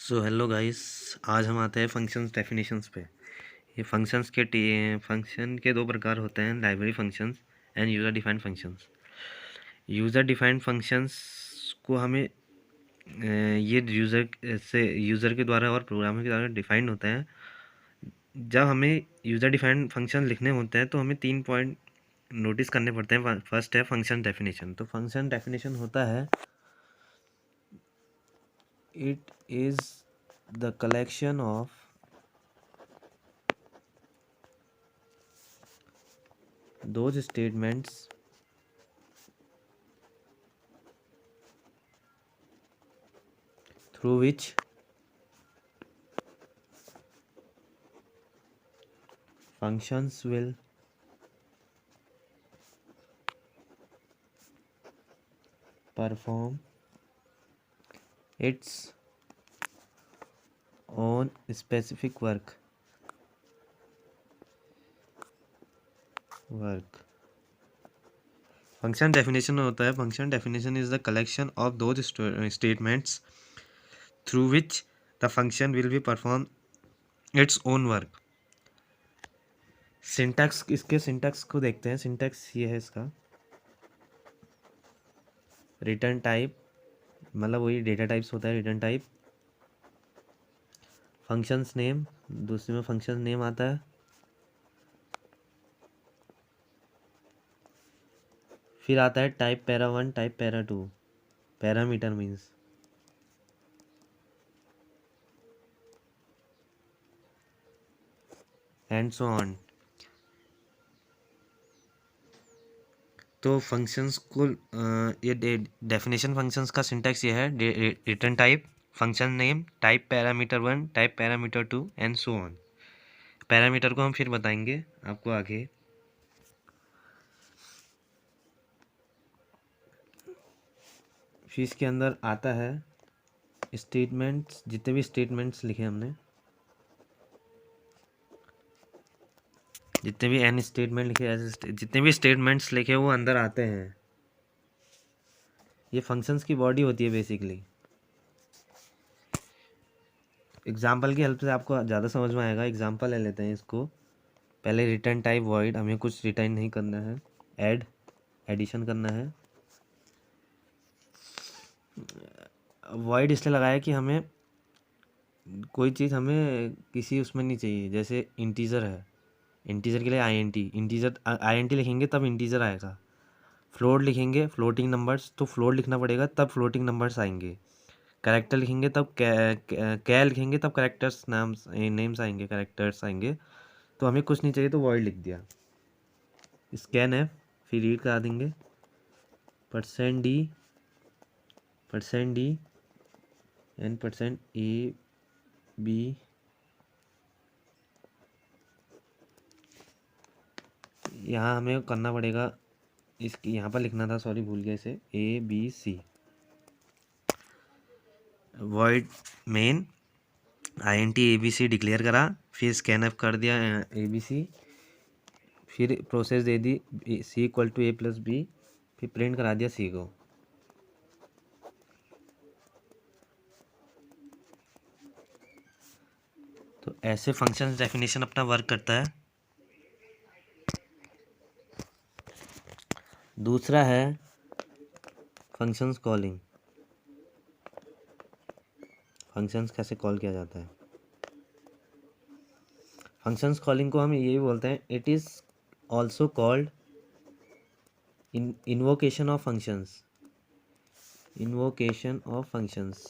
So hello guys, आज हम आते हैं फंक्शंस डेफिनेशंस पे। ये फंक्शन के दो प्रकार होते हैं, library functions end user defined functions. User defined functions को हमें ये यूज़र के द्वारा और प्रोग्रामर के द्वारा डिफाइंड होता है। जब हमें यूज़र डिफाइंड फंक्शन लिखने होते हैं तो हमें 3 पॉइंट नोटिस करने पड़ते हैं। फर्स्ट है फंक्शन डेफिनेशन। तो फंक्शन डेफिनेशन होता है, it is the collection of those statements through which functions will perform its own specific work. Function definition होता है, function definition is the collection of those statements through which the function will be perform its own work. Syntax, इसके syntax को देखते हैं। Syntax ये है इसका, return type, मतलब वही डेटा टाइप्स होता है, रिटर्न टाइप। फंक्शंस नेम, दूसरे में फंक्शन नेम आता है। फिर आता है type para 1, type para 2, parameter means. And so on. तो फंक्शंस को ये डेफिनेशन फंक्शंस का सिंटैक्स ये है, return type, function name, type parameter 1, type parameter 2 and so on. Parameter को हम फिर बताएंगे आपको आगे। फिर इसके अंदर आता है स्टेटमेंट्स, जितने भी स्टेटमेंट्स लिखे हमने, जितने भी एन स्टेटमेंट लिखे, ऐसे जितने भी स्टेटमेंट्स लिखे वो अंदर आते हैं। ये फंक्शंस की बॉडी होती है बेसिकली। एग्जाम्पल की हेल्प से आपको ज़्यादा समझ में आएगा। एग्जाम्पल ले लेते हैं इसको। पहले रिटर्न टाइप वॉइड, हमें कुछ रिटर्न नहीं करना है, एडिशन करना है। वॉइड इसलिए लगाया कि हमें कोई चीज़ हमें किसी उसमें नहीं चाहिए। जैसे इंटीजर है, इंटीजर के लिए इंटीजर लिखेंगे तब इंटीजर आएगा। फ्लोट लिखेंगे, फ्लोटिंग नंबर्स, तो फ्लोट लिखना पड़ेगा तब फ्लोटिंग नंबर्स आएंगे। कैरेक्टर लिखेंगे तब कै लिखेंगे तब कैरेक्टर्स नेम्स आएंगे, कैरेक्टर्स आएंगे। तो हमें कुछ नहीं चाहिए तो वॉइड लिख दिया। स्कैन है, फिर रीड करा देंगे, %d एंड %a b। यहाँ हमें करना पड़ेगा, इसकी यहाँ पर लिखना था, सॉरी भूल गया इसे, ABC। Void main int ABC declare करा, फिर स्कैन कर दिया ABC, फिर प्रोसेस दे दी C = a+b, फिर प्रिंट करा दिया C को। तो ऐसे फंक्शन डेफिनेशन अपना वर्क करता है। दूसरा है फंक्शंस कॉलिंग। फंक्शंस कैसे कॉल किया जाता है? फंक्शंस कॉलिंग को हम यही बोलते हैं, it is also called invocation of functions. Invocation of functions,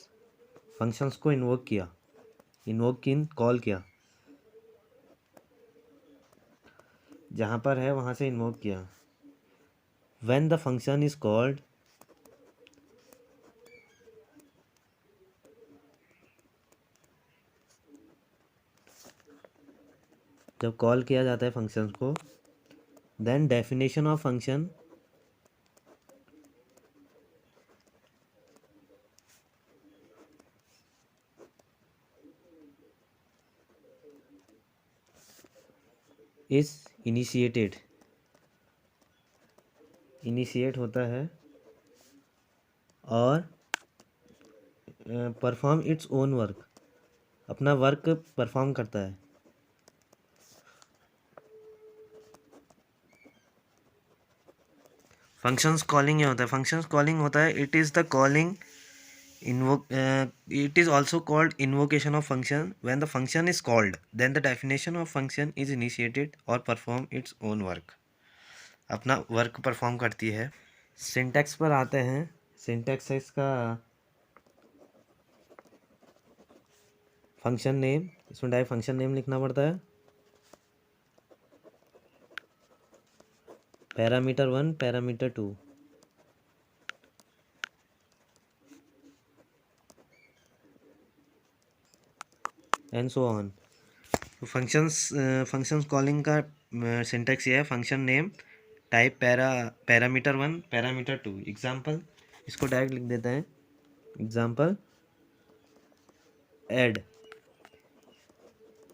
functions को इन्वोक किया, कॉल किया, जहाँ पर है वहाँ से इन्वोक किया। When the function is called, जब कॉल किया जाता है फंक्शंस को, then definition of function is initiate होता है और परफॉर्म इट्स ओन वर्क। अपना वर्क परफॉर्म करता है। फंक्शंस कॉलिंग ये होता है, फंक्शंस कॉलिंग होता है, it is the calling it is also called invocation of function. When the function is called, then the definition of function is initiated or perform its own work, अपना work perform करती है। Syntax पर आते हैं। Syntax है इसका function name, इसमें direct function name लिखना पड़ता है। Parameter 1, parameter 2, and so on. तो फंक्शंस कॉलिंग का सिंटैक्स ये है, function name, type parameter 1, parameter 2। Example, इसको डायरेक्ट लिख देते हैं। एग्जांपल ऐड,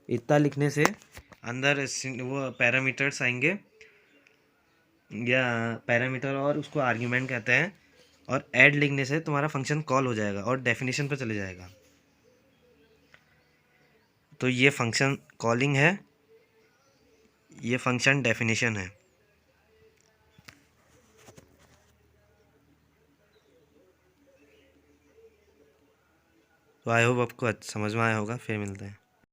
इतना लिखने से अंदर वो पैरामीटर्स आएंगे, या पैरामीटर और उसको आर्ग्यूमेंट कहते हैं, और ऐड लिखने से तुम्हारा फंक्शन कॉल हो जाएगा और डेफिनेशन पर चले जाएगा। तो ये फंक्शन कॉलिंग है, ये फंक्शन डेफिनेशन है। तो आई होप आपको समझ में आया होगा। फिर मिलते हैं।